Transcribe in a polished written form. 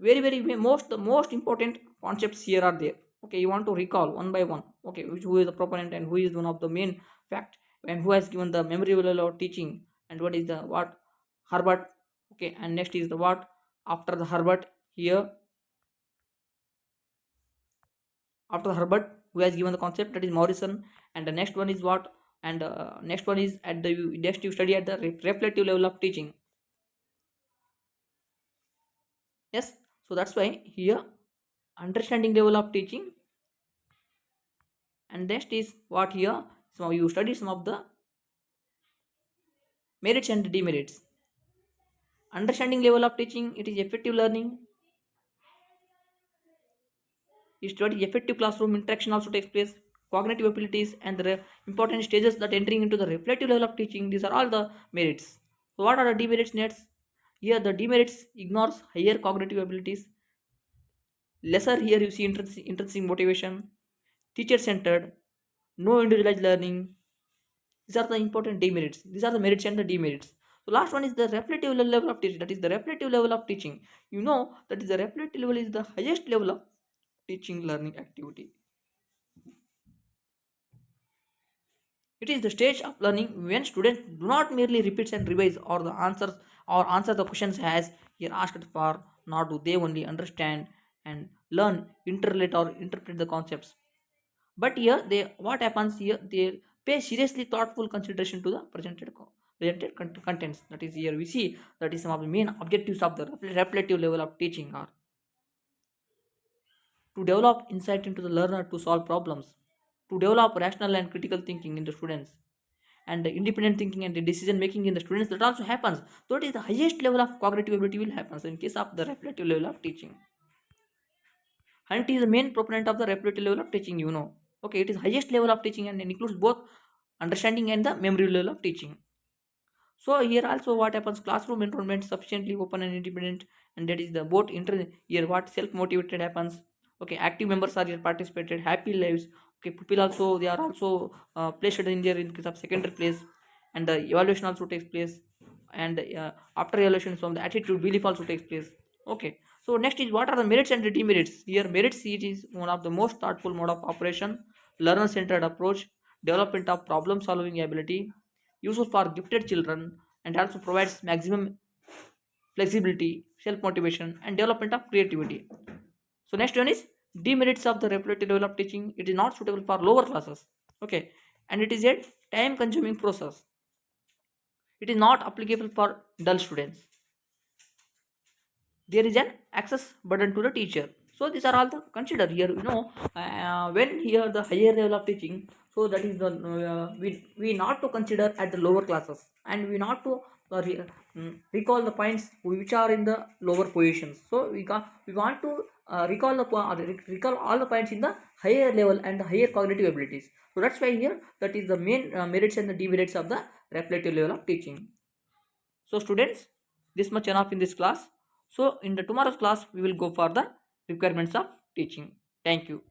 very most important concepts here are there. Okay, you want to recall one by one. Okay, who is the proponent and who is one of the main fact, and who has given the memory level of teaching, and what is the what Herbert. Okay, and next is the what after the Herbert here, after the Herbert who has given the concept, that is Morrison. And the next one is what, and next one is at the next you study at the reflective level of teaching. Yes, so that's why here understanding level of teaching, and next is what here, so you study some of the merits and demerits. Understanding level of teaching, it is effective learning. You study effective classroom interaction also takes place, cognitive abilities, and the important stages that entering into the reflective level of teaching. These are all the merits. So what are the demerits next? Here the demerits ignores higher cognitive abilities. Lesser here you see intrinsic motivation, teacher centered, no individualized learning. These are the important demerits. These are the merits and the demerits. So last one is the reflective level of teaching. That is the reflective level of teaching. You know that is the reflective level is the highest level of teaching learning activity. It is the stage of learning when students do not merely repeat and revise or the answers or answer the questions as here asked for, nor do they only understand and learn, interrelate or interpret the concepts. But here they what happens here, they pay seriously thoughtful consideration to the presented contents. That is here we see that is some of the main objectives of the reflective level of teaching are to develop insight into the learner to solve problems, to develop rational and critical thinking in the students, and the independent thinking and the decision making in the students, that also happens. So it is the highest level of cognitive ability will happen in case of the reflective level of teaching. And it is the main proponent of the reflective level of teaching, you know. Okay, it is highest level of teaching and it includes both understanding and the memory level of teaching. So here also what happens, classroom environment sufficiently open and independent, and that is the both here what self motivated happens. Okay, active members are here participated, happy lives. Okay, people also they are also placed in there in case of secondary place, and the evaluation also takes place, and after evaluation from the attitude belief also takes place. Okay, so next is what are the merits and the demerits. Here merits, it is one of the most thoughtful mode of operation, learner centered approach, development of problem solving ability, useful for gifted children, and also provides maximum flexibility, self motivation, and development of creativity. So next one is demerits of the reflective level of teaching. It is not suitable for lower classes. Okay, and it is a time consuming process. It is not applicable for dull students. There is an access burden to the teacher. So these are all the consider here, you know. When here the higher level of teaching, so that is the we not to consider at the lower classes, and we not to recall the points which are in the lower positions. So we want to recall all the points in the higher level and the higher cognitive abilities. So that's why here that is the main merits and the demerits of the reflective level of teaching. So students, this much enough in this class. So in the tomorrow's class, we will go for the requirements of teaching. Thank you.